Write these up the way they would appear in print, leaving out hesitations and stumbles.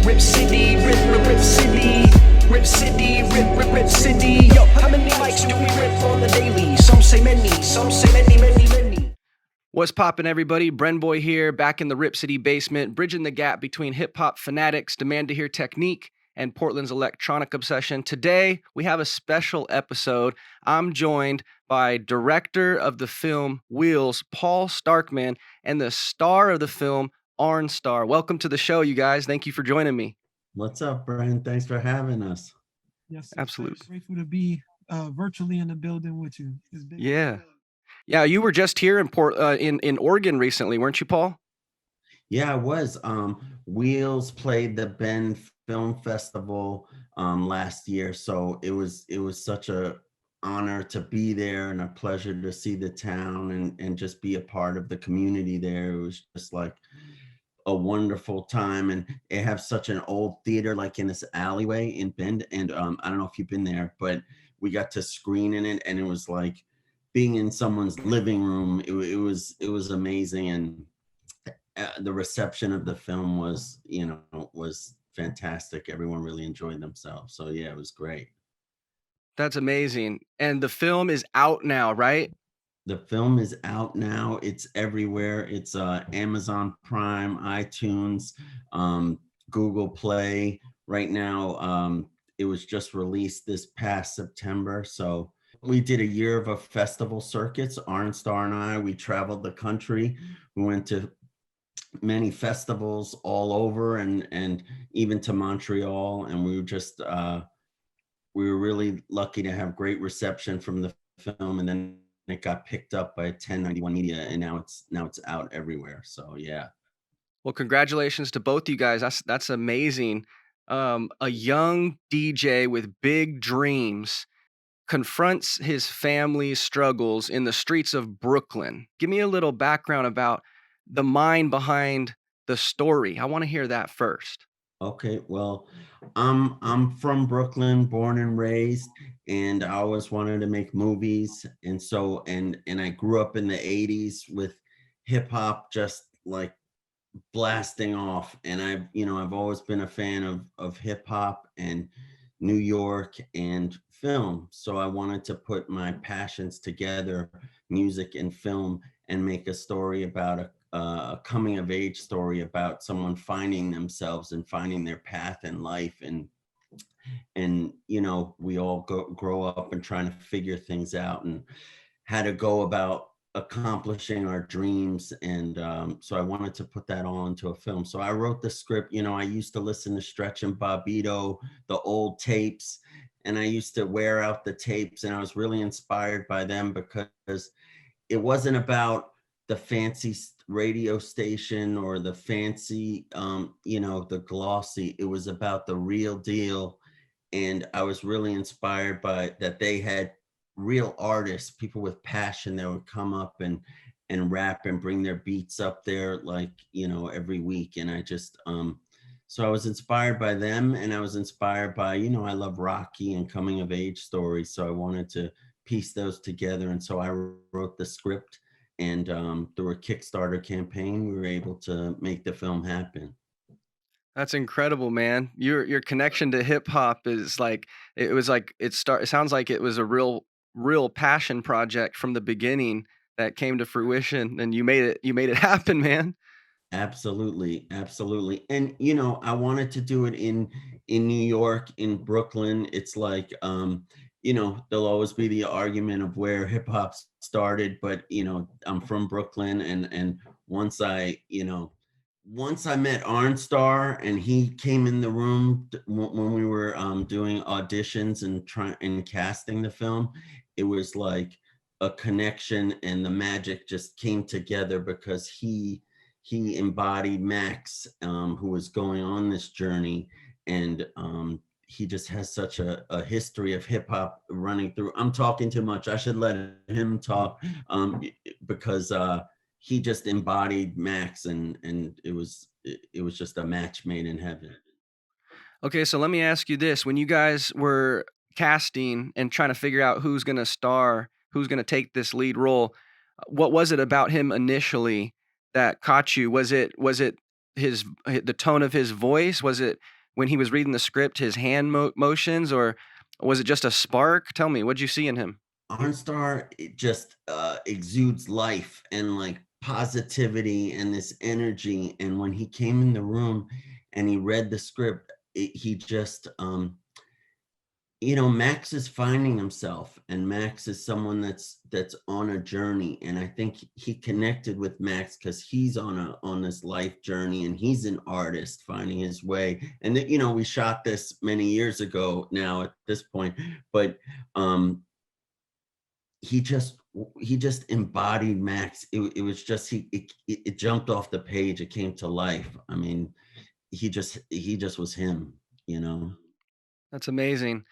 Rip City, rip City. Rip City, rip City. Yo, how many mics do we rip on the daily? Some say many, many. What's poppin', everybody? Brenboy here, back in the Rip City basement, bridging the gap between hip-hop fanatics, demand-to-hear technique, and Portland's electronic obsession. Today, we have a special episode. I'm joined by director of the film Wheels, Paul Starkman, and the star of the film, Arnstar. Welcome to the show, you guys. Thank you for joining me. What's up, Brian? Thanks for having us. Yes, Absolutely. Grateful to be virtually in the building with you. It's big. Yeah, you were just here in Oregon recently, weren't you, Paul? Yeah, I was. Wheels played the Bend Film Festival last year, so it was such a honor to be there and a pleasure to see the town and just be a part of the community there. It was just like a wonderful time, and they have such an old theater like in this alleyway in Bend, and I don't know if you've been there, but we got to screen in it, and it was like being in someone's living room. It was amazing, and the reception of the film was fantastic. Everyone really enjoyed themselves, so yeah, it was great. That's amazing. And the film is out now, right? The film is out now. It's everywhere. It's Amazon Prime, iTunes, Google Play. Right now, it was just released this past September. So we did a year of a festival circuits. Arnstar and I, we traveled the country. We went to many festivals all over and even to Montreal. And we were just, we were really lucky to have great reception from the film. And then it got picked up by 1091 Media, and now it's out everywhere. So yeah. Well, congratulations to both you guys. That's amazing. A young DJ with big dreams confronts his family's struggles in the streets of Brooklyn. Give me a little background about the mind behind the story. I want to hear that first. Okay, well, I'm from Brooklyn, born and raised, and I always wanted to make movies, and so and I grew up in the 80s with hip hop just like blasting off, and I've always been a fan of hip hop and New York and film. So I wanted to put my passions together, music and film, and make a story about a coming of age story about someone finding themselves and finding their path in life. And we all grow up and trying to figure things out and how to go about accomplishing our dreams. And so I wanted to put that all into a film. So I wrote the script. I used to listen to Stretch and Bobbito, the old tapes, and I used to wear out the tapes, and I was really inspired by them because it wasn't about the fancy radio station or the fancy, the glossy. It was about the real deal. And I was really inspired by that. They had real artists, people with passion that would come up and rap and bring their beats up there like every week. And I just so I was inspired by them, and I was inspired by I love Rocky and coming of age stories, so I wanted to piece those together. And so I wrote the script, and through a Kickstarter campaign we were able to make the film happen. That's incredible, man. Your connection to hip hop is like it sounds like it was a real passion project from the beginning that came to fruition, and you made it happen, man. Absolutely, absolutely. And I wanted to do it in New York, in Brooklyn. It's like there'll always be the argument of where hip hop started, but I'm from Brooklyn, and once I met Arnstar and he came in the room when we were doing auditions and casting the film, it was like a connection, and the magic just came together because he embodied Max, who was going on this journey, and he just has such a history of hip hop running through. I'm talking too much. I should let him talk because he just embodied Max, and it was just a match made in heaven. Okay, so let me ask you this. When you guys were casting and trying to figure out who's going to star, who's going to take this lead role, what was it about him initially that caught you? Was it the tone of his voice? Was it when he was reading the script, his hand motions, or was it just a spark? Tell me, what'd you see in him? Arnstar, it just exudes life and like positivity and this energy. And when he came in the room and he read the script, he just, Max is finding himself, and Max is someone that's on a journey. And I think he connected with Max because he's on this life journey, and he's an artist finding his way. And that, we shot this many years ago now at this point, but um he just embodied Max. It was just it jumped off the page. It came to life. I mean, he just was him, you know. That's amazing.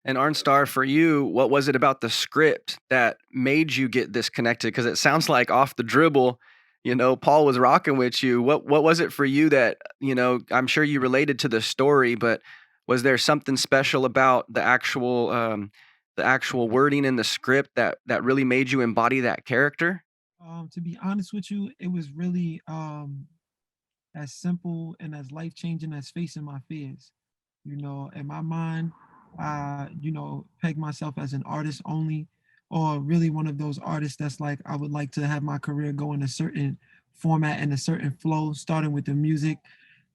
And Arnstar, for you, what was it about the script that made you get disconnected? Because it sounds like off the dribble, Paul was rocking with you. What was it for you that, I'm sure you related to the story, but was there something special about the actual wording in the script that really made you embody that character? To be honest with you, it was really as simple and as life changing as facing my fears. In my mind, I, peg myself as an artist only, or really one of those artists that's like, I would like to have my career go in a certain format and a certain flow, starting with the music.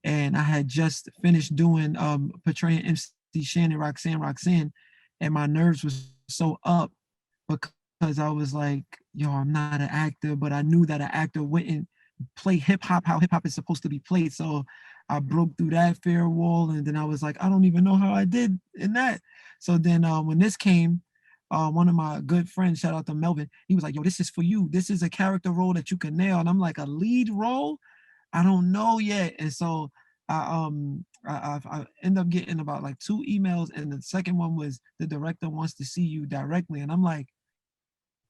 And I had just finished doing portraying MC Shannon, Roxanne, and my nerves was so up because I was like, yo, I'm not an actor, but I knew that an actor wouldn't play hip hop how hip hop is supposed to be played. So I broke through that fear wall, and then I was like, I don't even know how I did in that. So then when this came, one of my good friends, shout out to Melvin, he was like, yo, this is for you. This is a character role that you can nail. And I'm like, a lead role? I don't know yet. And so I end up getting about like 2 emails, and the second one was the director wants to see you directly. And I'm like,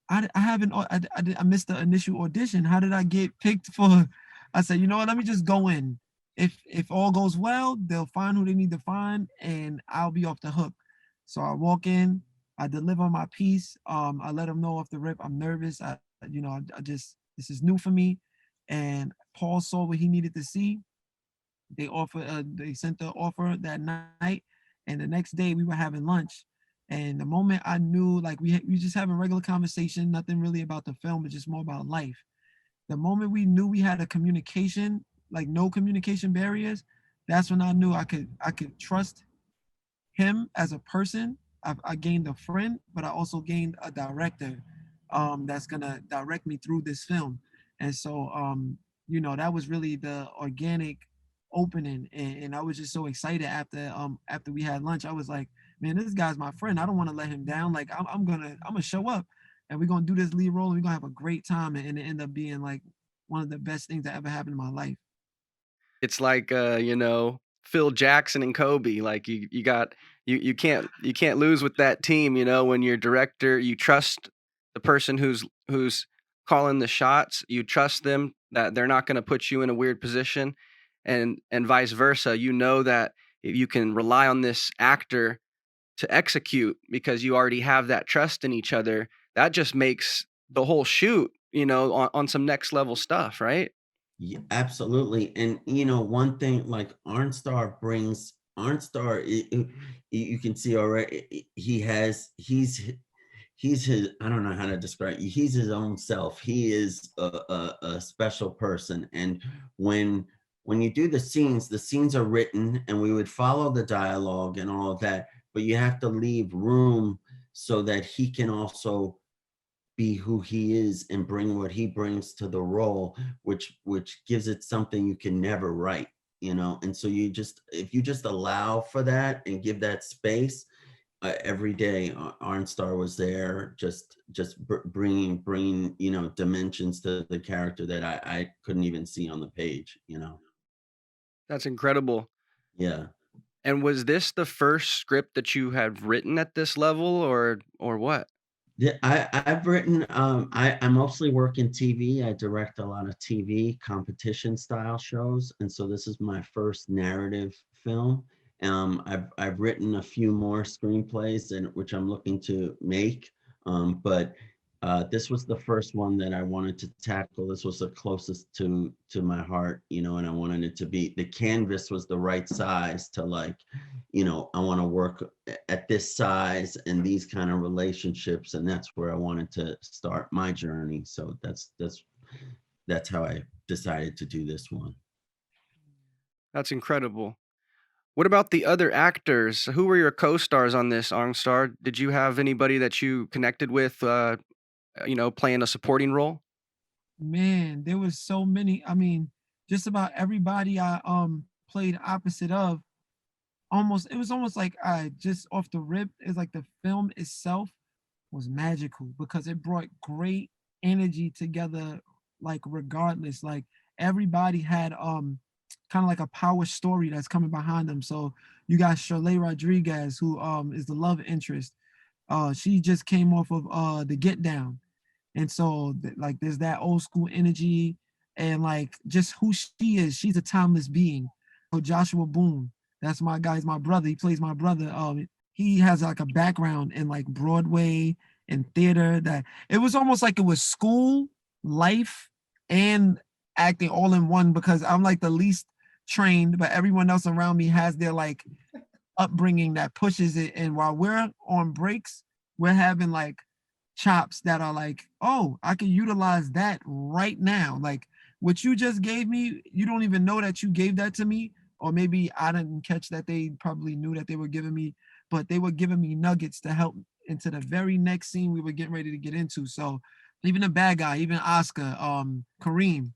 I haven't I missed the initial audition. How did I get picked for? I said, you know what? Let me just go in. If all goes well, they'll find who they need to find, and I'll be off the hook. So I walk in, I deliver my piece. I let them know off the rip I'm nervous. I just this is new for me, and Paul saw what he needed to see. They sent the offer that night, and the next day we were having lunch. And the moment I knew, like we just having regular conversation, nothing really about the film, but just more about life. The moment we knew we had a communication, like no communication barriers, that's when I knew I could trust him as a person. I gained a friend, but I also gained a director that's gonna direct me through this film. And so, that was really the organic opening, and I was just so excited after we had lunch. I was like, man, this guy's my friend. I don't want to let him down. Like I'm gonna show up, and we're gonna do this lead role, and we're gonna have a great time, and it ended up being like one of the best things that ever happened in my life. It's like Phil Jackson and Kobe. Like you got you can't lose with that team. When your director, you trust the person who's calling the shots. You trust them that they're not going to put you in a weird position, and vice versa. You know that you can rely on this actor to execute because you already have that trust in each other. That just makes the whole shoot, on some next level stuff, right? Yeah, absolutely. And one thing like Arnstar, you can see already, he's his, I don't know how to describe it. He's his own self. He is a special person. And when you do the scenes are written, and we would follow the dialogue and all of that, but you have to leave room so that he can also be who he is and bring what he brings to the role, which gives it something you can never write, and so if you just allow for that and give that space, every day Arnstar was there, just bringing dimensions to the character that I couldn't even see on the page. That's incredible. Yeah. And was this the first script that you had written at this level, or what? Yeah, I've written. I mostly work in TV. I direct a lot of TV competition style shows, and so this is my first narrative film. I've written a few more screenplays, and which I'm looking to make. But This was the first one that I wanted to tackle. This was the closest to my heart, you know, and I wanted it to be, the canvas was the right size to, like, you know, I want to work at this size and these kind of relationships, and that's where I wanted to start my journey. So that's how I decided to do this one. That's incredible. What about the other actors? Who were your co-stars on this, Arnstar? Did you have anybody that you connected with, playing a supporting role? Man, there was so many. I mean, just about everybody I played opposite of, almost it was almost like I just off the rip, it's like the film itself was magical because it brought great energy together, like regardless. Like everybody had kind of like a power story that's coming behind them. So you got Shirley Rodriguez, who is the love interest. She just came off of the Get Down. And so like there's that old school energy and like just who she is. She's a timeless being. So Joshua Boone, that's my guy, he's my brother. He plays my brother. He has like a background in like Broadway and theater that it was almost like it was school, life, and acting all in one because I'm like the least trained, but everyone else around me has their like upbringing that pushes it. And while we're on breaks, we're having like chops that are like, oh, I can utilize that right now. Like what you just gave me, you don't even know that you gave that to me. Or maybe I didn't catch that they probably knew that they were giving me, but they were giving me nuggets to help into the very next scene we were getting ready to get into. So even the bad guy, even Oscar, Kareem,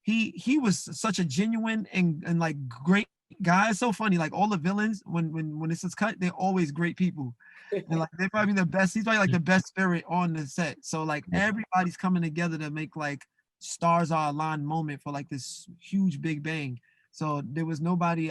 he was such a genuine and like great guy. It's so funny. Like all the villains, when this is cut, they're always great people. And like they're probably the best. He's probably like the best spirit on the set. So like everybody's coming together to make like stars are aligned moment for like this huge big bang. So there was nobody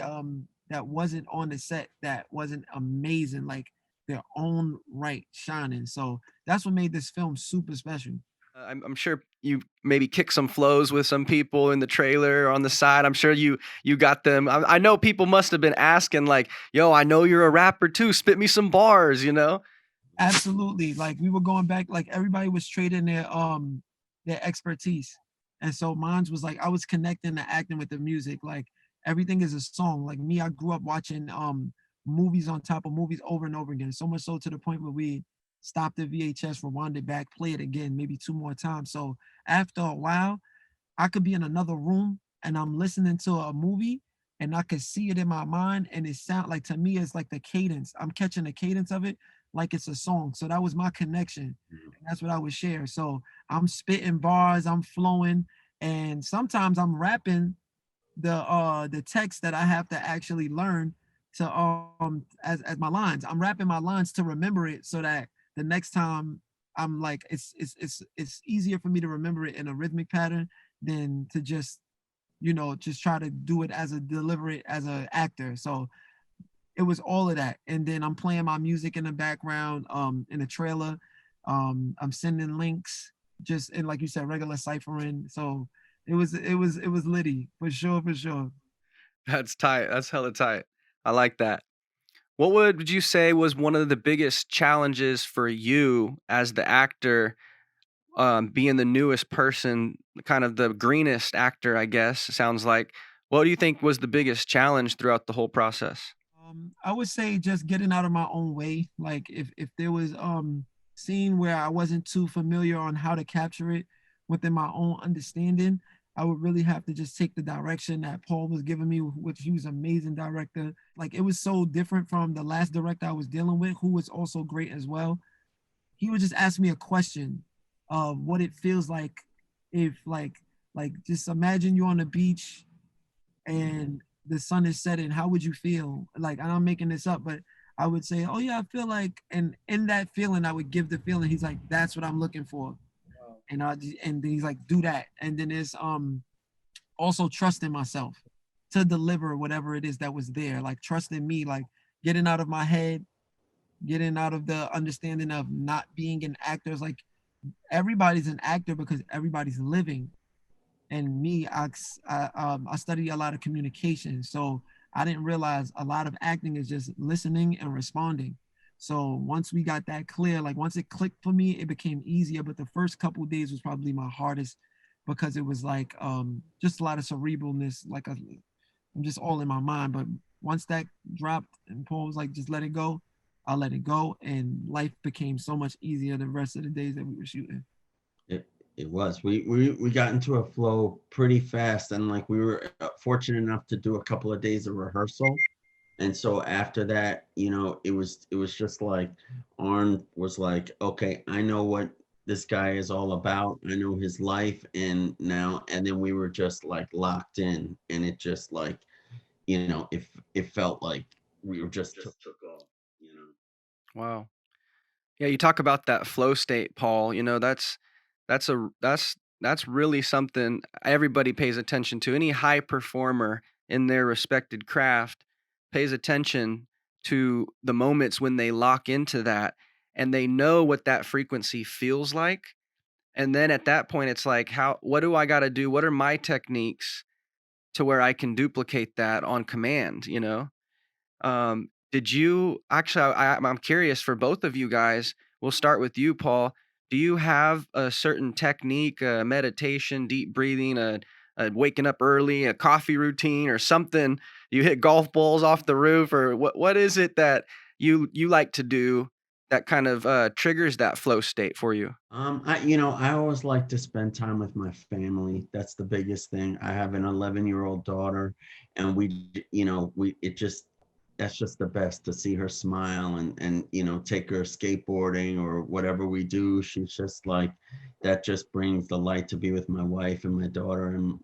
that wasn't on the set that wasn't amazing, like their own right shining. So that's what made this film super special. I'm sure you maybe kicked some flows with some people in the trailer or on the side. I'm sure you got them. I know people must have been asking like, "Yo, I know you're a rapper too. Spit me some bars," you know? Absolutely. Like we were going back, like everybody was trading their expertise. And so mine was like I was connecting the acting with the music. Like everything is a song. Like me, I grew up watching movies on top of movies over and over again. So much so to the point where we stopped the VHS, rewound it back, play it again, maybe two more times. So after a while, I could be in another room and I'm listening to a movie and I could see it in my mind and it sound like to me it's like the cadence. I'm catching the cadence of it like it's a song. So that was my connection. And that's what I would share. So I'm spitting bars, I'm flowing, and sometimes I'm rapping the text that I have to actually learn to as my lines. I'm rapping my lines to remember it so that the next time I'm like it's easier for me to remember it in a rhythmic pattern than to just just try to do it as a deliver it as an actor. So it was all of that. And then I'm playing my music in the background, in the trailer. I'm sending links, just in like you said, regular ciphering. So it was litty for sure, for sure. That's tight. That's hella tight. I like that. What would you say was one of the biggest challenges for you as the actor, being the newest person, kind of the greenest actor, I guess, sounds like. What do you think was the biggest challenge throughout the whole process? I would say just getting out of my own way. Like if there was scene where I wasn't too familiar on how to capture it within my own understanding, I would really have to just take the direction that Paul was giving me, which he was an amazing director. Like it was so different from the last director I was dealing with, who was also great as well. He would just ask me a question of what it feels like if like just imagine you're on the beach and the sun is setting, how would you feel? Like, and I'm making this up, but I would say, oh yeah, I feel like, and in that feeling, I would give the feeling. He's like, that's what I'm looking for, and then he's like, do that, and then it's also trusting myself to deliver whatever it is that was there, like trusting me, like getting out of my head, getting out of the understanding of not being an actor. It's like everybody's an actor because everybody's living, and me, I study a lot of communication, so I didn't realize a lot of acting is just listening and responding. So once we got that clear, like once it clicked for me, it became easier. But the first couple of days was probably my hardest because it was like just a lot of cerebralness, like I'm just all in my mind. But once that dropped and Paul was like, just let it go, I let it go. And life became so much easier the rest of the days that we were shooting. It was. We got into a flow pretty fast, and like we were fortunate enough to do a couple of days of rehearsal. And so after that, it was just like Arn was like, okay, I know what this guy is all about. I know his life, and then we were just like locked in, and it just like, it felt like we were just took off, Wow. Yeah, you talk about that flow state, Paul. That's a that's really something everybody pays attention to. Any high performer in their respected craft pays attention to the moments when they lock into that and they know what that frequency feels like. And then at that point it's like, what do I got to do? What are my techniques to where I can duplicate that on command, did you actually? I'm curious for both of you guys. We'll start with you, Paul. Do you have a certain technique, meditation, deep breathing, a waking up early, a coffee routine, or something? You hit golf balls off the roof, or what is it that you like to do that kind of triggers that flow state for you? I always like to spend time with my family. That's the biggest thing. I have an 11-year-old daughter, and that's just the best to see her smile and take her skateboarding or whatever we do. She's just like, that just brings the light to be with my wife and my daughter, and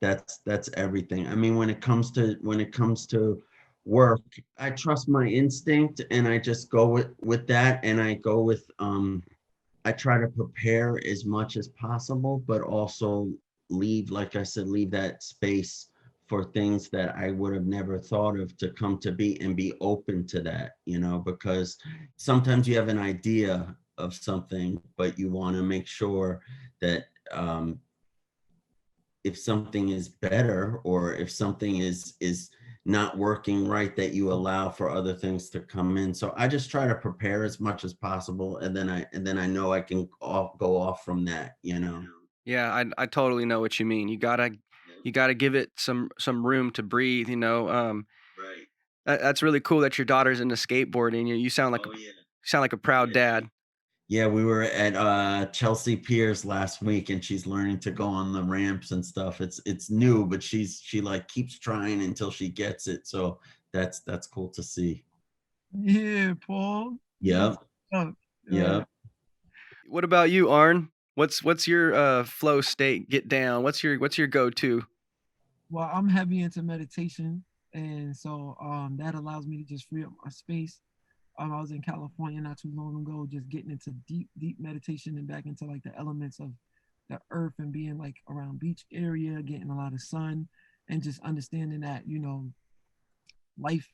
that's everything. I mean, when it comes to work, I trust my instinct and I just go with that, and I go with I try to prepare as much as possible, but also leave, like I said, leave that space for things that I would have never thought of to come to be, and be open to that, because sometimes you have an idea of something, but you want to make sure that if something is better, or if something is not working right, that you allow for other things to come in. So I just try to prepare as much as possible, and then I know I can go off from that. Yeah, I totally know what you mean. You gotta give it some room to breathe. Right. That's really cool that your daughter's into skateboarding. You sound like a proud dad. Yeah, we were at Chelsea Piers last week, and she's learning to go on the ramps and stuff. It's new, but she like keeps trying until she gets it. So that's cool to see. Yeah, Paul. Yep. Uh, Yep. What about you, Arn? What's your flow state? Get down. What's your go-to? well, I'm heavy into meditation, and so that allows me to just free up my space. I was in California not too long ago, just getting into deep meditation and back into like the elements of the earth and being like around beach area, getting a lot of sun, and just understanding that life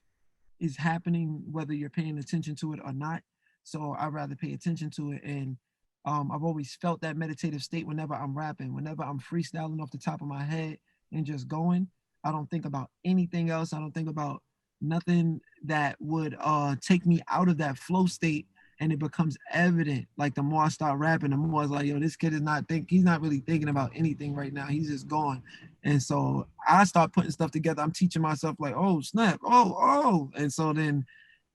is happening whether you're paying attention to it or not. So I'd rather pay attention to it. And I've always felt that meditative state whenever I'm rapping, whenever I'm freestyling off the top of my head and just going. I don't think about anything else. I don't think about nothing that would take me out of that flow state. And it becomes evident. Like the more I start rapping, the more it's like, yo, this kid is he's not really thinking about anything right now. He's just going. And so I start putting stuff together. I'm teaching myself like, oh snap, oh. And so then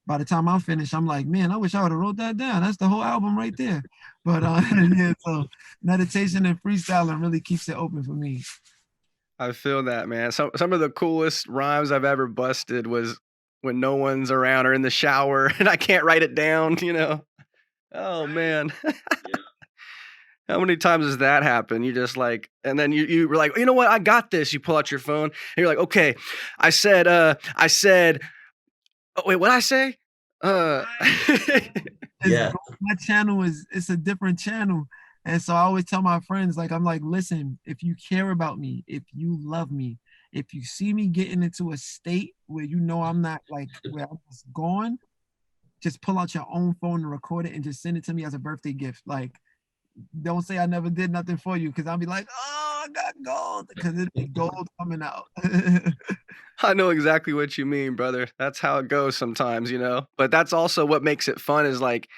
by the time I'm finished, I'm like, man, I wish I would have wrote that down. That's the whole album right there. But yeah, so meditation and freestyling really keeps it open for me. I feel that, man. Some of the coolest rhymes I've ever busted was when no one's around or in the shower and I can't write it down. Oh man. How many times does that happen? You just like, and then you were like, you know what? I got this. You pull out your phone and you're like, okay, I said, oh, wait, what I say? Yeah. My channel it's a different channel. And so I always tell my friends, like, I'm like, listen, if you care about me, if you love me, if you see me getting into a state where I'm not like where I'm just gone, just pull out your own phone and record it and just send it to me as a birthday gift. Like, don't say I never did nothing for you, because I'll be like, oh, I got gold, because it'd be gold coming out. I know exactly what you mean, brother. That's how it goes sometimes, you know. But that's also what makes it fun is like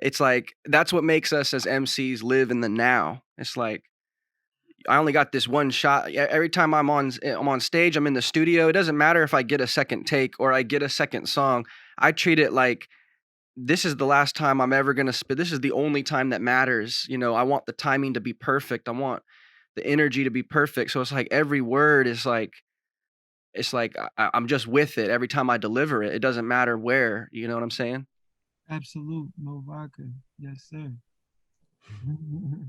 it's like that's what makes us as MCs live in the now. It's like I only got this one shot. Every time I'm on stage, I'm in the studio. It doesn't matter if I get a second take or I get a second song. I treat it like this is the last time I'm ever gonna spit. This is the only time that matters. You know, I want the timing to be perfect. I want the energy to be perfect. So it's like every word is like it's like I'm just with it every time I deliver it. It doesn't matter where. You know what I'm saying? Absolute, no vodka. Yes, sir.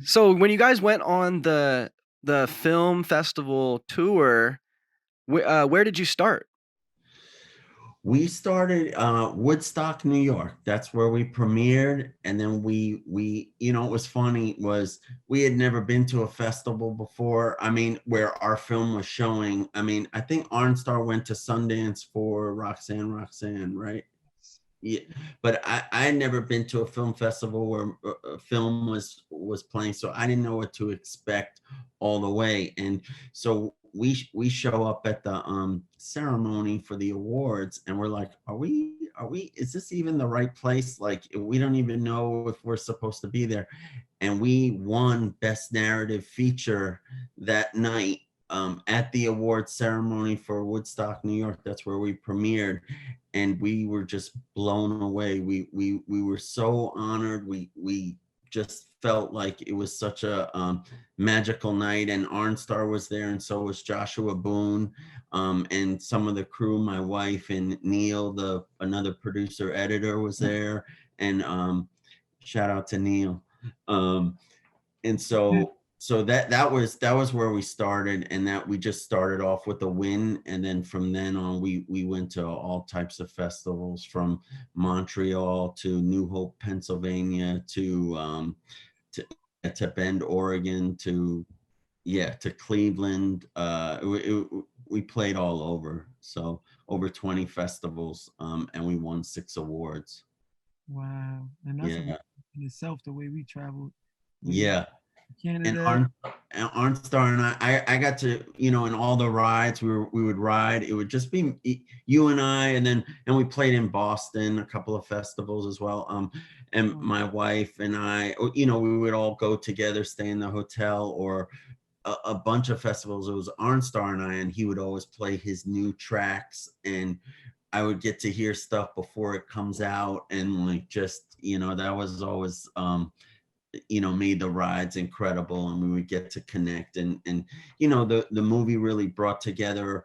So when you guys went on the film festival tour, where did you start? We started Woodstock, New York. That's where we premiered, and then you know, it was funny was we had never been to a festival before. I mean, where our film was showing. I mean, I think Arnstar went to Sundance for Roxanne, right? Yeah, but I had never been to a film festival where a film was playing, so I didn't know what to expect all the way. And so we show up at the ceremony for the awards, and we're like, are we is this even the right place? Like, we don't even know if we're supposed to be there. And we won Best Narrative Feature that night at the award ceremony for Woodstock, New York. That's where we premiered, and we were just blown away. We were so honored. We just felt like it was such a magical night, and Arnstar was there, and so was Joshua Boone, and some of the crew. My wife and Neil, the another producer editor, was there, and shout out to Neil. Um, and so that was where we started, and that we just started off with a win, and then from then on we went to all types of festivals, from Montreal to New Hope, Pennsylvania, to Bend, Oregon, to Cleveland. We played all over, so over 20 festivals, and we won 6 awards. Wow, and that's a Yeah, in itself the way we traveled. We yeah. And Canada. Arnstar and I got to, you know, in all the rides we would ride, it would just be you and I, and we played in Boston, a couple of festivals as well. And my wife and I, you know, we would all go together, stay in the hotel, or a bunch of festivals. It was Arnstar and I, and he would always play his new tracks, and I would get to hear stuff before it comes out, and like, just, you know, that was always you know, made the rides incredible, and we would get to connect, and you know, the movie really brought together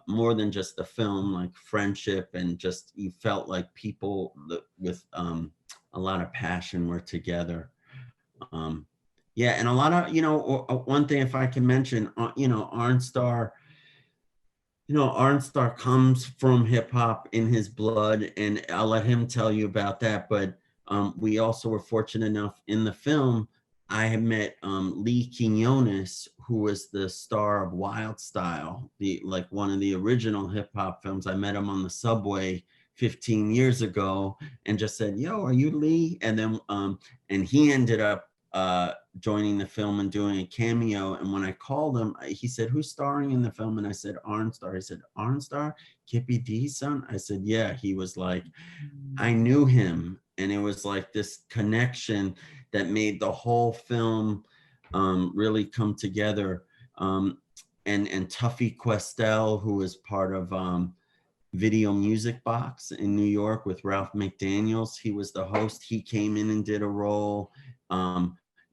more than just the film, like friendship, and just you felt like people with a lot of passion were together. um yeah, and a lot of, you know, one thing, if I can mention, you know, Arnstar, you know, Arnstar comes from hip hop in his blood, and I'll let him tell you about that. But we also were fortunate enough in the film. I had met Lee Quinones, who was the star of Wild Style, the like one of the original hip hop films. I met him on the subway 15 years ago, and just said, "Yo, are you Lee?" And then and he ended up joining the film and doing a cameo. And when I called him, he said, "Who's starring in the film?" And I said, "Arnstar." He said, "Arnstar, Kippy D's son?" I said, "Yeah." He was like, I knew him. And it was like this connection that made the whole film really come together. And Tuffy Questel, who was part of Video Music Box in New York with Ralph McDaniels, he was the host. He came in and did a role.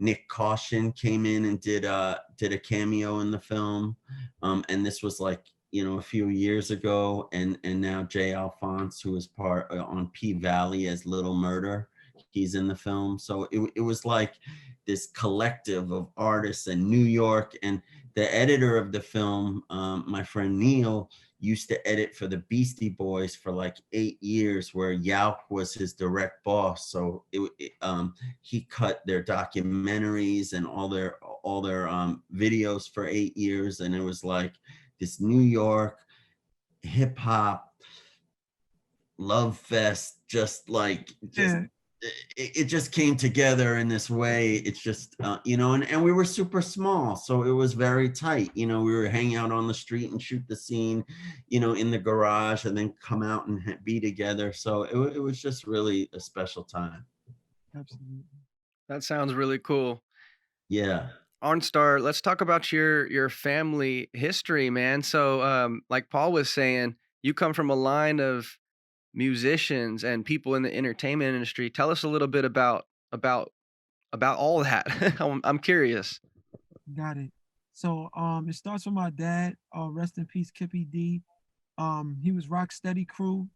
Nick Caution came in and did a cameo in the film. And this was like, you know, a few years ago. And now Jay Alphonse, who was part on P Valley as Little Murder, he's in the film. So it was like this collective of artists in New York. And the editor of the film, my friend Neil, used to edit for the Beastie Boys for like 8 years, where Yauch was his direct boss. So he cut their documentaries and all their videos for 8 years, and it was like this New York hip hop love fest, just like Yeah, it just came together in this way. It's just, you know, and we were super small. So it was very tight. You know, we were hanging out on the street and shoot the scene, you know, in the garage and then come out and be together. So it was just really a special time. Absolutely. That sounds really cool. Yeah. Arnstar, let's talk about your family history, man. So, like Paul was saying, you come from a line of musicians and people in the entertainment industry. Tell us a little bit about about all that. I'm curious. Got it. So it starts with my dad. Rest in peace, Kippy D. He was Rock Steady Crew.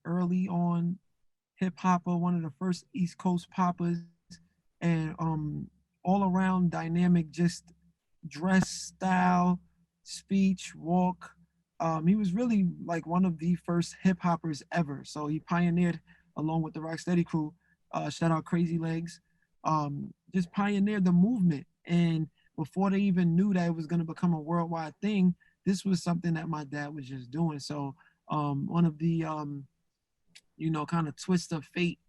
Early on, hip hopper, one of the first East Coast poppers, and all around dynamic, just dress, style, speech, walk. He was really like one of the first hip hoppers ever. So he pioneered along with the Rocksteady crew. Shout out Crazy Legs. Just pioneered the movement. And before they even knew that it was going to become a worldwide thing, this was something that my dad was just doing. So one of the kind of twists of fate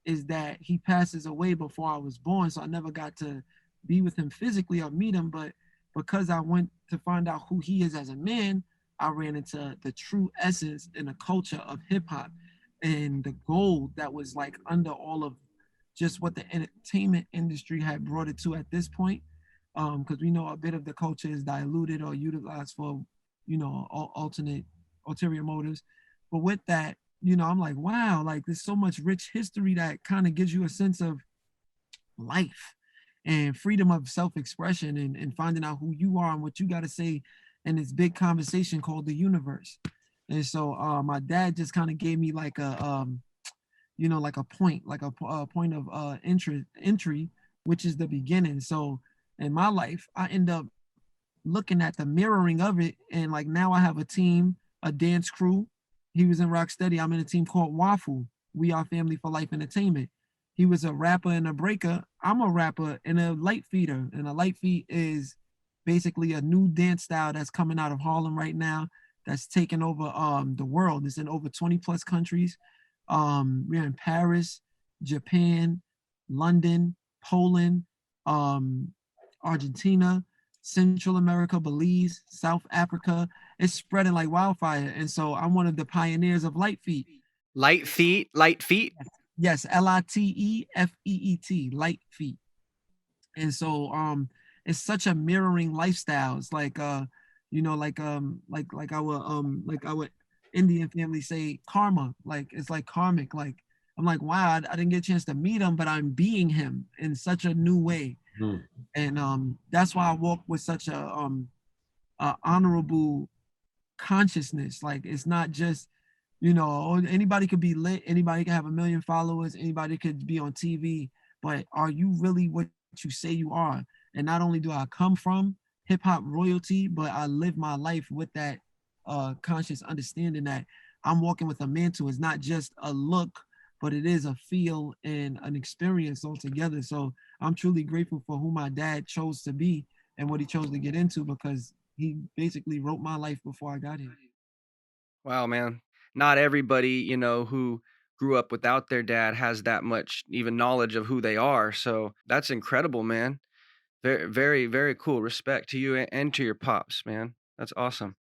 is that he passes away before I was born. So I never got to be with him physically or meet him. But because I went to find out who he is as a man, I ran into the true essence and the culture of hip hop and the gold that was like under all of just what the entertainment industry had brought it to at this point. Because we know a bit of the culture is diluted or utilized for, alternate ulterior motives. But with that, I'm like, wow, like there's so much rich history that kind of gives you a sense of life and freedom of self-expression and finding out who you are and what you got to say in this big conversation called the universe. And so my dad just kind of gave me like like a point, like a point of entry, which is the beginning. So in my life, I end up looking at the mirroring of it, and like now I have a team, a dance crew. He was in Rocksteady. I'm in a team called W.A.F.L.E. We Are Family for Life Entertainment. He was a rapper and a breaker. I'm a rapper and a light feeder. And a light feed is basically a new dance style that's coming out of Harlem right now that's taking over the world. It's in over 20 plus countries. We're in Paris, Japan, London, Poland, um, Argentina, Central America, Belize, South Africa. It's spreading like wildfire. And so I'm one of the pioneers of light feet. Light feet, light feet. Yes, Litefeet, light feet. And so it's such a mirroring lifestyle. It's like like our Indian family say karma. Like it's like karmic. Like I'm like, wow, I didn't get a chance to meet him, but I'm being him in such a new way. And that's why I walk with such a honorable consciousness. Like it's not just, anybody could be lit, anybody can have a million followers, anybody could be on TV, but are you really what you say you are? And not only do I come from hip hop royalty, but I live my life with that conscious understanding that I'm walking with a mantle. It's not just a look, but it is a feel and an experience altogether. So I'm truly grateful for who my dad chose to be and what he chose to get into, because he basically wrote my life before I got here. Wow, man. Not everybody, who grew up without their dad has that much even knowledge of who they are. So that's incredible, man. Very, very, very cool. Respect to you and to your pops, man. That's awesome.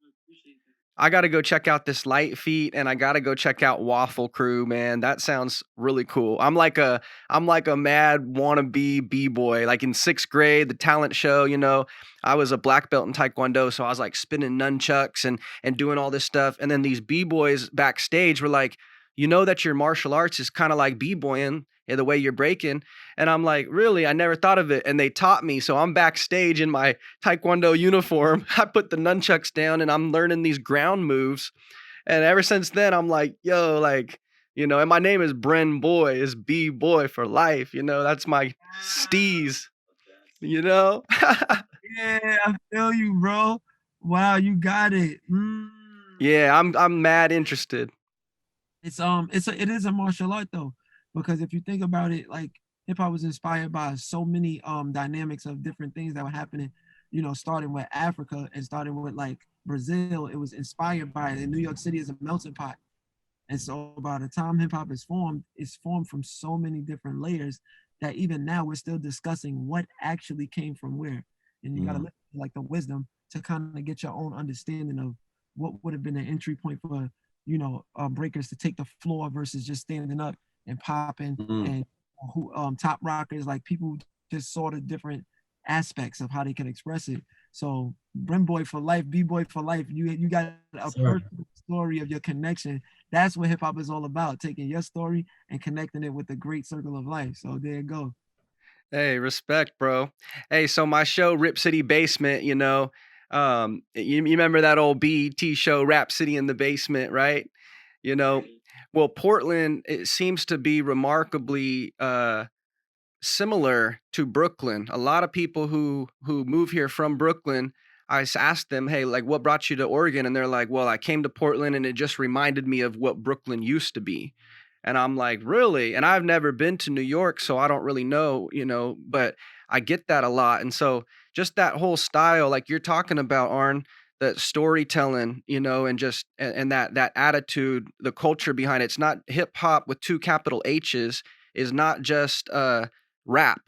I got to go check out this light feet and I got to go check out Waffle Crew, man. That sounds really cool. I'm like a mad wannabe b-boy. Like in 6th grade, the talent show, I was a black belt in Taekwondo, so I was like spinning nunchucks and doing all this stuff. And then these b-boys backstage were like, that your martial arts is kind of like b-boying the way you're breaking. And I'm like, really? I never thought of it. And they taught me. So I'm backstage in my Taekwondo uniform. I put the nunchucks down and I'm learning these ground moves. And ever since then, I'm like, yo, like, and my name is Brenboy, is B-boy for life. That's my steez, you know? Yeah, I feel you, bro. Wow, you got it. Yeah, I'm mad interested. It is a martial art though, because if you think about it, like hip hop was inspired by so many dynamics of different things that were happening, starting with Africa and starting with like Brazil. It was inspired by it. And New York City is a melting pot. And so by the time hip hop is formed, it's formed from so many different layers that even now we're still discussing what actually came from where. And you got to listen to like the wisdom to kind of get your own understanding of what would have been an entry point for, breakers to take the floor versus just standing up and popping, and who top rockers, like people just saw the different aspects of how they can express it. So Brenboy for life, B-boy for life. You got a personal story of your connection. That's what hip hop is all about, taking your story and connecting it with the great circle of life. So there you go. Hey, respect, bro. Hey, so my show, Rip City Basement, you remember that old BET show, Rap City in the Basement, right? Well, Portland, it seems to be remarkably similar to Brooklyn. A lot of people who move here from Brooklyn, I asked them, hey, like, what brought you to Oregon? And they're like, well, I came to Portland and it just reminded me of what Brooklyn used to be. And I'm like, really? And I've never been to New York, so I don't really know, but I get that a lot. And so just that whole style, like you're talking about, Arn, that storytelling, and just and that attitude, the culture behind it. It's not hip hop with two capital H's, is not just rap.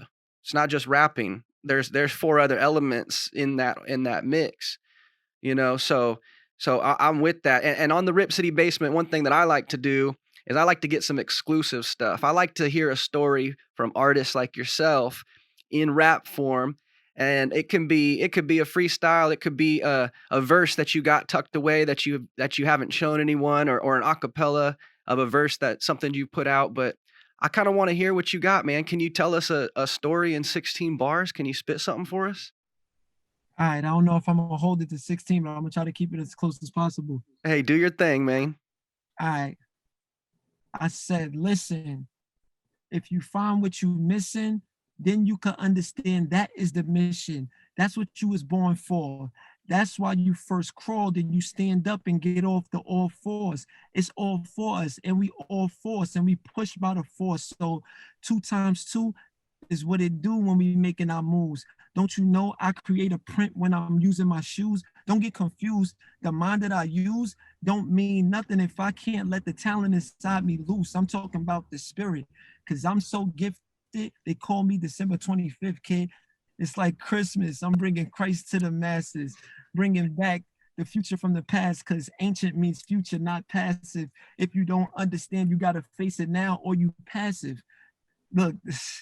It's not just rapping. There's four other elements in that mix, so I'm with that. And on the Rip City Basement, one thing that I like to do is I like to get some exclusive stuff. I like to hear a story from artists like yourself in rap form. And it could be a freestyle. It could be a verse that you got tucked away that you haven't shown anyone, or an acapella of a verse that something you put out. But I kind of want to hear what you got, man. Can you tell us a story in 16 bars? Can you spit something for us? All right, I don't know if I'm gonna hold it to 16, but I'm gonna try to keep it as close as possible. Hey, do your thing, man. All right. I said, listen, if you find what you missing, then you can understand that is the mission. That's what you was born for. That's why you first crawled and you stand up and get off the all fours. It's all for us and we all force and we push by the force. So 2 times 2 is what it do when we making our moves. Don't you know I create a print when I'm using my shoes? Don't get confused. The mind that I use don't mean nothing if I can't let the talent inside me loose. I'm talking about the spirit because I'm so gifted. They call me December 25th, kid. It's like Christmas. I'm bringing Christ to the masses, bringing back the future from the past because ancient means future, not passive. If you don't understand, you got to face it now or you passive. Look.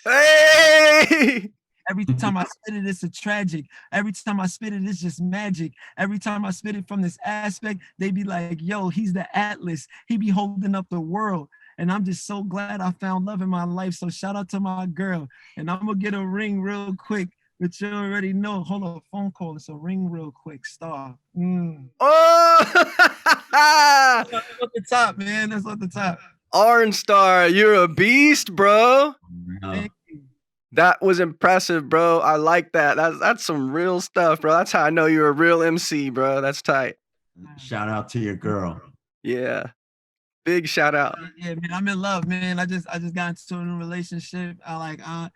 Hey! Every time I spit it, it's a tragic. Every time I spit it, it's just magic. Every time I spit it from this aspect, they be like, yo, he's the Atlas. He be holding up the world. And I'm just so glad I found love in my life. So shout out to my girl. And I'm going to get a ring real quick, but you already know. Hold on, phone call. It's a ring real quick. Star. Oh! That's at the top, man. That's at the top. Arnstar, you're a beast, bro. Thank you. That was impressive, bro. I like that. That's some real stuff, bro. That's how I know you're a real MC, bro. That's tight. Shout out to your girl. Yeah. Big shout out. Yeah, man, I'm in love, man. I just got into a new relationship. I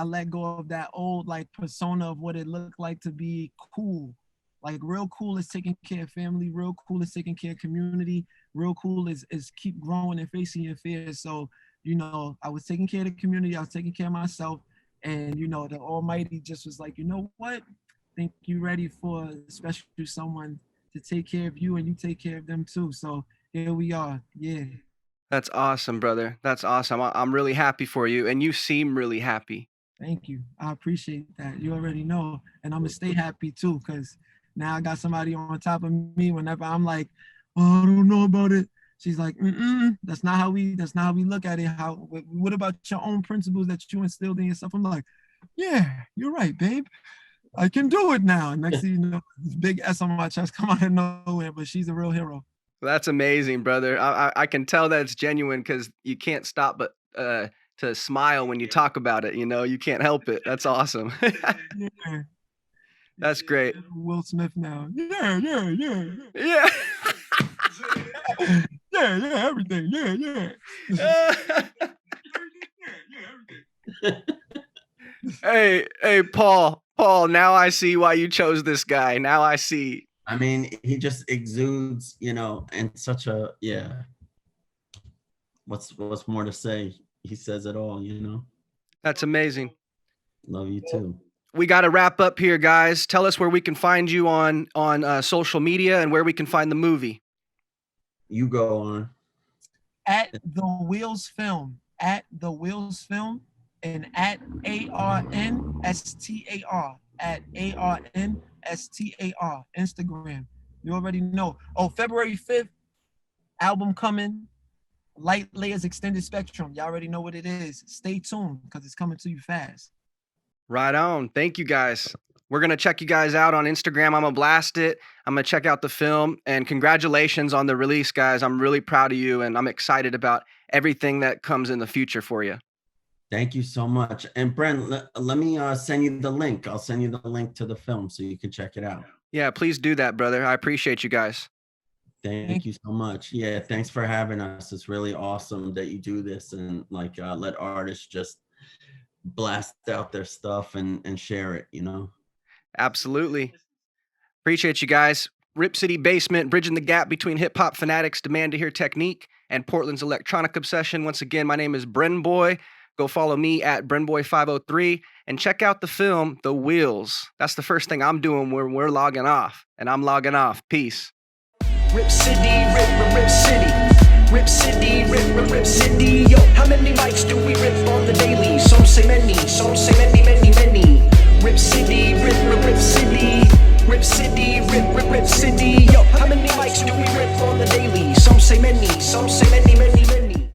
let go of that old like persona of what it looked like to be cool. Like real cool is taking care of family, real cool is taking care of community, real cool is keep growing and facing your fears. So I was taking care of the community, I was taking care of myself, and the Almighty just was like, you know what? I think you're ready for a special someone to take care of you, and you take care of them too. So here we are. Yeah. That's awesome, brother. That's awesome. I'm really happy for you, and you seem really happy. Thank you. I appreciate that. You already know, and I'm gonna stay happy too, because now I got somebody on top of me. Whenever I'm like, oh, I don't know about it. She's like, that's not how we look at it. What about your own principles that you instilled in yourself? I'm like, yeah, you're right, babe. I can do it now. Next thing you know, this big S on my chest come out of nowhere, but she's a real hero. That's amazing, brother. I can tell that it's genuine because you can't stop but to smile when you talk about it. You can't help it. That's awesome. Yeah. That's great. Will Smith now. Yeah. Yeah. yeah, everything. Yeah. Hey, Paul, now I see why you chose this guy. Now I see. I mean, he just exudes, and such a, yeah. what's more to say? He says it all, you know. That's amazing. Love you too. We got to wrap up here, guys. Tell us where we can find you on social media and where we can find the movie. You go on. At the Wheels Film, at the Wheels Film, and at ARNSTAR, at ARNSTAR, Instagram. You already know. Oh, February 5th, album coming. Light Layers Extended Spectrum. Y'all already know what it is. Stay tuned because it's coming to you fast. Right on. Thank you, guys. We're going to check you guys out on Instagram. I'm going to blast it. I'm going to check out the film. And congratulations on the release, guys. I'm really proud of you, and I'm excited about everything that comes in the future for you. Thank you so much. And Brent, let me send you the link. I'll send you the link to the film so you can check it out. Yeah, please do that, brother. I appreciate you guys. Thank you so much. Yeah, thanks for having us. It's really awesome that you do this and like let artists just blast out their stuff and share it, you know. Absolutely. Appreciate you guys. Rip City Basement, bridging the gap between hip hop fanatics' demand to hear technique and Portland's electronic obsession. Once again, my name is Brenboy. Go follow me at Brenboy503 and check out the film, The Wheels. That's the first thing I'm doing when we're logging off, and I'm logging off. Peace. Rip City, rip City, Rip City, rip City. Yo, how many mics do we rip on the daily? Some say many, many. Rip City, rip City, Rip City, rip City. Yo, how many mics do we rip on the daily? Some say many,